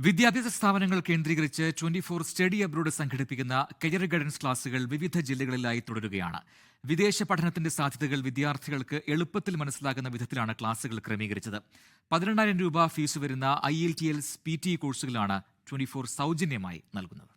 വിദ്യാഭ്യാസ സ്ഥാപനങ്ങൾ കേന്ദ്രീകരിച്ച് 24 സ്റ്റഡി അബ്രോഡ് സംഘടിപ്പിക്കുന്ന കരിയർ ഗൈഡൻസ് ക്ലാസുകൾ വിവിധ ജില്ലകളിലായി തുടരുകയാണ്. വിദേശ പഠനത്തിന്റെ സാധ്യതകൾ വിദ്യാർത്ഥികൾക്ക് എളുപ്പത്തിൽ മനസ്സിലാകുന്ന വിധത്തിലാണ് ക്ലാസുകൾ ക്രമീകരിച്ചത്. 12,000 രൂപ ഫീസ് വരുന്ന IELTS PT കോഴ്സുകളാണ് 24 സൗജന്യമായി നൽകുന്നത്.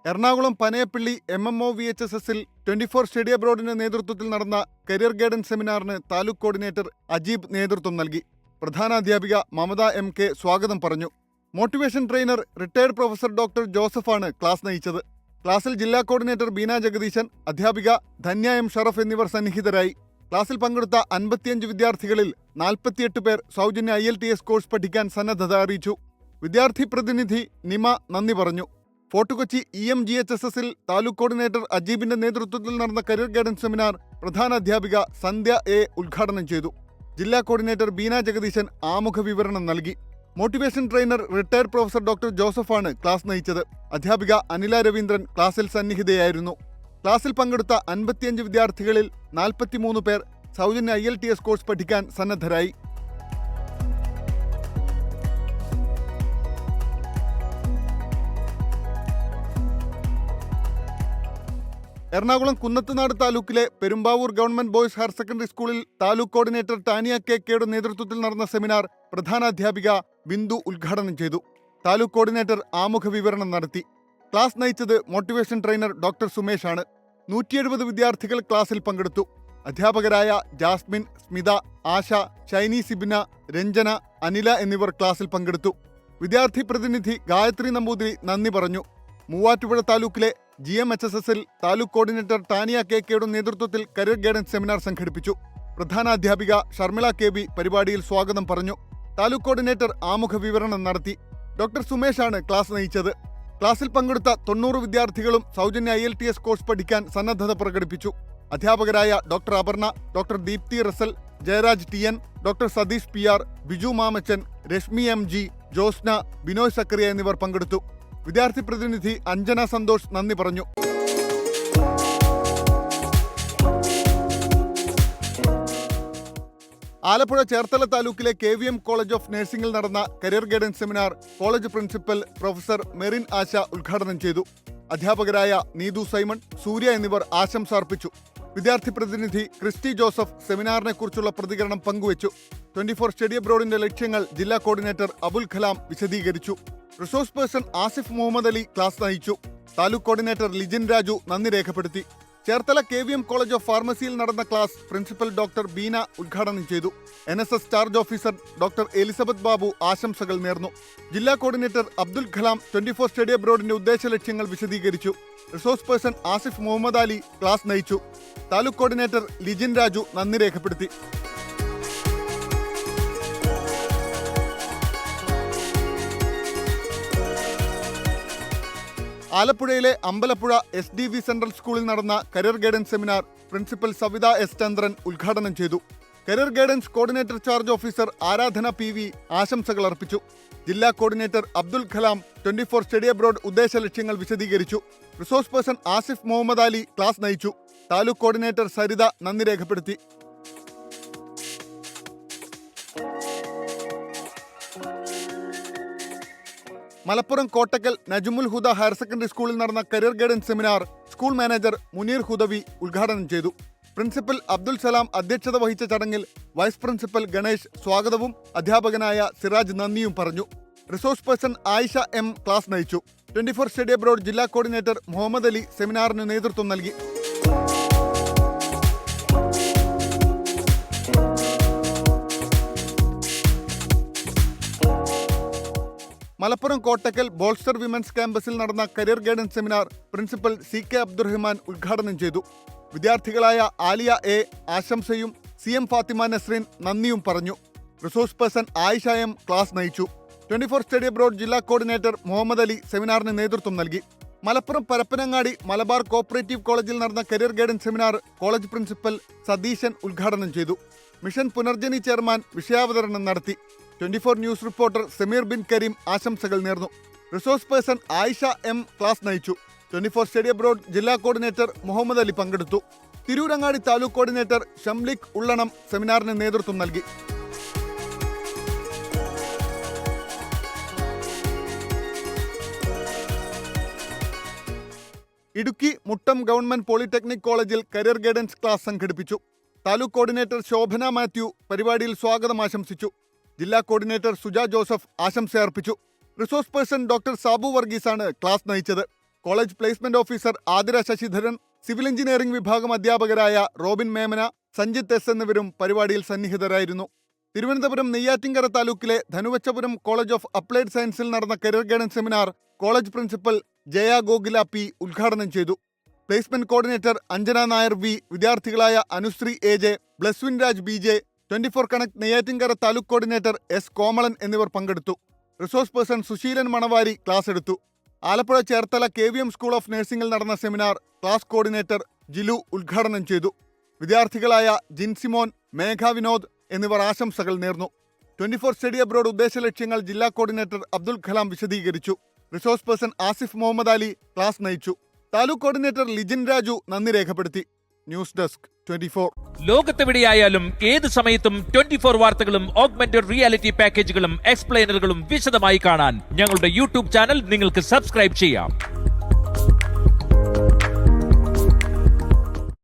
എറണാകുളം പനയപ്പള്ളി MMOVHSSൽ 24 സ്റ്റഡി അബ്രോഡിന്റെ നേതൃത്വത്തിൽ നടന്ന കരിയർ ഗൈഡൻസ് സെമിനാറിന് താലൂക്ക് കോർഡിനേറ്റർ അജീബ് നേതൃത്വം നൽകി. പ്രധാനാധ്യാപിക മമത MK സ്വാഗതം പറഞ്ഞു. Motivation trainer retired professor doctor ജോസഫാണ് ക്ലാസ് നയിച്ചത്. ക്ലാസിൽ ജില്ലാ കോർഡിനേറ്റർ ബീന ജഗദീശൻ, അധ്യാപിക ധന്യ M ഷറഫ് എന്നിവർ സന്നിഹിതരായി. ക്ലാസിൽ പങ്കെടുത്ത 55 വിദ്യാർത്ഥികളിൽ 48 പേർ സൗജന്യ IELTS കോഴ്സ് പഠിക്കാൻ സന്നദ്ധത അറിയിച്ചു. വിദ്യാർത്ഥി പ്രതിനിധി നിമ നന്ദി പറഞ്ഞു. ഫോർട്ട് കൊച്ചി EMGHSSൽ താലൂക്ക് കോർഡിനേറ്റർ അജീബിന്റെ നേതൃത്വത്തിൽ നടന്ന കരിയർ ഗൈഡൻസ് സെമിനാർ പ്രധാനാധ്യാപിക സന്ധ്യ A ഉദ്ഘാടനം ചെയ്തു. ജില്ലാ കോർഡിനേറ്റർ ബീന ജഗദീശൻ ആമുഖ വിവരണം നൽകി. Motivation trainer retired professor doctor ജോസഫാണ് ക്ലാസ് നയിച്ചത്. അധ്യാപിക അനില രവീന്ദ്രൻ ക്ലാസിൽ സന്നിഹിതയായിരുന്നു. ക്ലാസിൽ പങ്കെടുത്ത 55 വിദ്യാർത്ഥികളിൽ 43 പേർ സൗജന്യ IELTS കോഴ്സ് പഠിക്കാൻ സന്നദ്ധരായി. എറണാകുളം കുന്നത്തുനാട് താലൂക്കിലെ Perumbavoor government boys higher secondary സ്കൂളിൽ താലൂക്ക് കോർഡിനേറ്റർ ടാനിയ KKയുടെ നേതൃത്വത്തിൽ നടന്ന സെമിനാർ പ്രധാനാധ്യാപിക ബിന്ദു ഉദ്ഘാടനം ചെയ്തു. താലൂക്ക് കോർഡിനേറ്റർ ആമുഖ വിവരണം നടത്തി. ക്ലാസ് നയിച്ചത് മോട്ടിവേഷൻ ട്രെയിനർ ഡോക്ടർ സുമേഷാണ്. 170 വിദ്യാർത്ഥികൾ ക്ലാസ്സിൽ പങ്കെടുത്തു. അധ്യാപകരായ ജാസ്മിൻ, സ്മിത, ആശ, ഷൈനി സിബിന, രഞ്ജന, അനില എന്നിവർ ക്ലാസ്സിൽ പങ്കെടുത്തു. വിദ്യാർത്ഥി പ്രതിനിധി ഗായത്രി നമ്പൂതിരി നന്ദി പറഞ്ഞു. മൂവാറ്റുപുഴ താലൂക്കിലെ GMHSSൽ താലൂക്ക് കോർഡിനേറ്റർ ടാനിയ KKയുടെ നേതൃത്വത്തിൽ കരിയർ ഗൈഡൻസ് സെമിനാർ സംഘടിപ്പിച്ചു. പ്രധാനാധ്യാപിക ഷർമിള KB പരിപാടിയിൽ സ്വാഗതം പറഞ്ഞു. താലൂക്ക് കോർഡിനേറ്റർ ആമുഖ വിവരണം നടത്തി. ഡോക്ടർ സുമേഷാണ് ക്ലാസ് നയിച്ചത്. ക്ലാസ്സിൽ പങ്കെടുത്ത 90 വിദ്യാർത്ഥികളും സൗജന്യ IELTS കോഴ്സ് പഠിക്കാൻ സന്നദ്ധത പ്രകടിപ്പിച്ചു. അധ്യാപകരായ doctor Aparna, doctor Deepthi Russel, Jayaraj TN, doctor Satheesh PR, Biju Mamachan, Reshmi MG, Josna, Binoy Zacharia എന്നിവർ പങ്കെടുത്തു. വിദ്യാർത്ഥി പ്രതിനിധി അഞ്ജന സന്തോഷ് നന്ദി പറഞ്ഞു. ആലപ്പുഴ ചേർത്തല താലൂക്കിലെ KVM കോളേജ് ഓഫ് നഴ്സിംഗിൽ നടന്ന career guidance seminar college principal professor Merin Asha ഉദ്ഘാടനം ചെയ്തു. അധ്യാപകരായ നീതു സൈമൺ, സൂര്യ എന്നിവർ ആശംസ അർപ്പിച്ചു. വിദ്യാർത്ഥി പ്രതിനിധി ക്രിസ്റ്റി ജോസഫ് സെമിനാറിനെ കുറിച്ചുള്ള പ്രതികരണം പങ്കുവച്ചു. 24 സ്റ്റഡി അബ്രോഡിന്റെ ലക്ഷ്യങ്ങൾ ജില്ലാ കോർഡിനേറ്റർ അബുൽ കലാം വിശദീകരിച്ചു. Resource person Asif Muhammad Ali class നയിച്ചു. താലൂക്ക് കോർഡിനേറ്റർ ലിജിൻ രാജു നന്ദി രേഖപ്പെടുത്തി. ചേർത്തല KVM കോളേജ് ഓഫ് ഫാർമസിയിൽ നടന്ന ക്ലാസ് പ്രിൻസിപ്പൽ ഡോക്ടർ ബീന ഉദ്ഘാടനം ചെയ്തു. NSS charge officer doctor Elizabeth Babu ആശംസകൾ നേർന്നു. ജില്ലാ കോർഡിനേറ്റർ അബ്ദുൽ കലാം 24 സ്റ്റഡി അബ്രോഡിന്റെ ഉദ്ദേശ ലക്ഷ്യങ്ങൾ വിശദീകരിച്ചു. Resource person Asif Muhammad Ali class നയിച്ചു. താലൂക്ക് കോർഡിനേറ്റർ ലിജിൻ രാജു നന്ദി രേഖപ്പെടുത്തി. ആലപ്പുഴയിലെ അമ്പലപ്പുഴ SDV സെൻട്രൽ സ്കൂളിൽ നടന്ന career guidance seminar principal Savitha S Chandran ഉദ്ഘാടനം ചെയ്തു. Career guidance coordinator charge officer Aradhana PV ആശംസകൾ അർപ്പിച്ചു. ജില്ലാ coordinator Abdul Kalam 24 study abroad ഉദ്ദേശ ലക്ഷ്യങ്ങൾ വിശദീകരിച്ചു. Resource person Asif Muhammad Ali class നയിച്ചു. താലൂക്ക് കോർഡിനേറ്റർ സരിത നന്ദി രേഖപ്പെടുത്തി. മലപ്പുറം കോട്ടക്കൽ നജ്മുൽ ഹുദ ഹയർ സെക്കൻഡറി സ്കൂളിൽ നടന്ന career guidance seminar school manager Muneer Hudawi ഉദ്ഘാടനം ചെയ്തു. പ്രിൻസിപ്പൽ അബ്ദുൽ സലാം അധ്യക്ഷത വഹിച്ച ചടങ്ങിൽ വൈസ് പ്രിൻസിപ്പൽ ഗണേഷ് സ്വാഗതവും അധ്യാപകനായ സിറാജ് നന്ദിയും പറഞ്ഞു. Resource person Ayisha M class നയിച്ചു. 24 സ്റ്റഡി അബ്രോഡ് ജില്ലാ കോർഡിനേറ്റർ മുഹമ്മദ് അലി സെമിനാറിന് നേതൃത്വം നൽകി. മലപ്പുറം കോട്ടക്കൽ ബോൾസ്റ്റർ വിമൻസ് ക്യാമ്പസിൽ നടന്ന career guidance seminar principal CK Abdurahman ഉദ്ഘാടനം ചെയ്തു. വിദ്യാർത്ഥികളായ ആലിയ A ആശംസയും CM ഫാത്തിമ നസ്രീൻ നന്ദിയും പറഞ്ഞു. Resource person Ayisha M class നയിച്ചു. 24 സ്റ്റഡി അബ്രോഡ് ജില്ലാ കോർഡിനേറ്റർ മുഹമ്മദ് അലി സെമിനാറിന് നേതൃത്വം നൽകി. മലപ്പുറം പരപ്പനങ്ങാടി മലബാർ കോപ്പറേറ്റീവ് കോളേജിൽ നടന്ന career guidance seminar college principal Satheesan ഉദ്ഘാടനം ചെയ്തു. മിഷൻ പുനർജനി ചെയർമാൻ വിഷയാവതരണം നടത്തി. 24 ന്യൂസ് റിപ്പോർട്ടർ സമീർ ബിൻ കരീം ആശംസകൾ നേർന്നു. Resource person Ayisha M class നയിച്ചു. 24 സ്റ്റഡി അബ്രോഡ് ജില്ലാ കോർഡിനേറ്റർ മുഹമ്മദ് അലി പങ്കെടുത്തു. തിരൂരങ്ങാടി താലൂക്ക് കോർഡിനേറ്റർ ഷംലിക് ഉള്ളണം സെമിനാറിന് നേതൃത്വം നൽകി. ഇടുക്കി മുട്ടം ഗവൺമെന്റ് പോളിടെക്നിക് കോളേജിൽ കരിയർ ഗൈഡൻസ് ക്ലാസ് സംഘടിപ്പിച്ചു. താലൂക്ക് കോർഡിനേറ്റർ ശോഭന മാത്യു പരിപാടിയിൽ സ്വാഗതം ആശംസിച്ചു. ജില്ലാ കോർഡിനേറ്റർ സുജ ജോസഫ് ആശംസ അർപ്പിച്ചു. റിസോഴ്സ് പേഴ്സൺ ഡോക്ടർ സാബു വർഗീസാണ് ക്ലാസ് നയിച്ചത്. College placement officer Athira Sasidharan, civil engineering വിഭാഗം അധ്യാപകരായ റോബിൻ മേമന, സഞ്ജിത്ത് എസ് എന്നിവരും പരിപാടിയിൽ സന്നിഹിതരായിരുന്നു. തിരുവനന്തപുരം നെയ്യാറ്റിൻകര താലൂക്കിലെ ധനുവച്ചപുരം കോളേജ് ഓഫ് അപ്ലൈഡ് സയൻസിൽ നടന്ന career guidance seminar college principal Jaya Gokula P ഉദ്ഘാടനം ചെയ്തു. Placement coordinator Anjana Nair V, വിദ്യാർത്ഥികളായ Anusree A J, Blesswin Raj B J, 24 connect Neyyattinkara taluk coordinator S Komalan എന്നിവർ പങ്കെടുത്തു. Resource person Susheelan Manavari class എടുത്തു. Alappuzha Cherthala KVM school of നഴ്സിംഗിൽ നടന്ന സെമിനാർ ക്ലാസ് കോർഡിനേറ്റർ ജിലു ഉദ്ഘാടനം ചെയ്തു. വിദ്യാർത്ഥികളായ ജിൻസിമോൻ, മേഘ വിനോദ് എന്നിവർ ആശംസകൾ നേർന്നു. 24 സ്റ്റഡി അബ്രോഡ് ഉദ്ദേശലക്ഷ്യങ്ങൾ ജില്ലാ കോർഡിനേറ്റർ അബ്ദുൽ കലാം വിശദീകരിച്ചു. Resource person Asif Muhammad Ali class നയിച്ചു. താലൂക്ക് കോർഡിനേറ്റർ ലിജിൻ രാജു നന്ദി രേഖപ്പെടുത്തി. News desk 24. ലോകത്തെവിടെയായാലും ഏത് സമയത്തും 24 വാർത്തകളും ഓഗ്മെന്റഡ് റിയാലിറ്റി പാക്കേജുകളും എക്സ്പ്ലെയിനറുകളും വിശദമായി കാണാൻ ഞങ്ങളുടെ യൂട്യൂബ് ചാനൽ നിങ്ങൾക്ക് സബ്സ്ക്രൈബ് ചെയ്യാം.